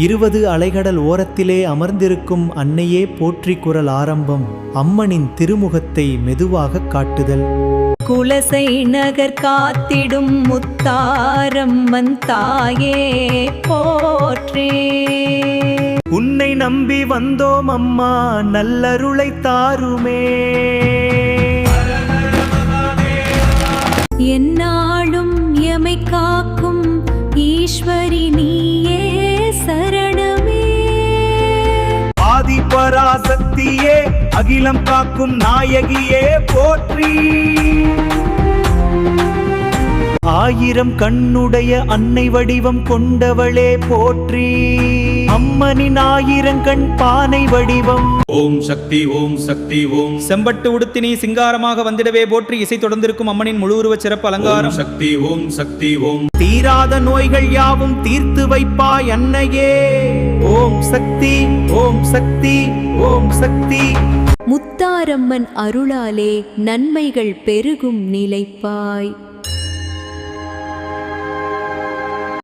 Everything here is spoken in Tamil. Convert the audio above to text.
20 அலைகடல் ஓரத்திலே அமர்ந்திருக்கும் அன்னையே போற்றி குரல் ஆரம்பம். அம்மனின் திருமுகத்தை மெதுவாக காட்டுதல். குலசை நகர் காத்திடும் முத்தாரம்மன் தாயே போற்றே. உன்னை நம்பி வந்தோம் அம்மா, நல்லருளை தாருமே. என்னாலும் எமை காக்கும் ஈஸ்வரி நீயே சரணமே. ஆதிபராசக்தியே, அகிலம் காக்கும் நாயகியே போற்றி. 1000 கண்ணுடைய அன்னை வடிவம் கொண்டவளே போற்றி. அம்மனின் 1000 கண் பானை வடிவம். ஓம் சக்தி ஓம் சக்தி ஓம். செம்பட்டு உடுத்தினி சிங்காரமாக வந்திடவே போற்றி. இசை தொடர்ந்திருக்கும் அம்மனின் முழு உருவ சிறப்பு அலங்காரம். சக்தி ஓம் சக்தி ஓம். தீராத நோய்கள் யாவும் தீர்த்து வைப்பாய் அன்னையே. ஓம் சக்தி ஓம் சக்தி ஓம் சக்தி. முத்தாரம்மன் அருளாலே நன்மைகள் பெருகும் நிலைப்பாய்.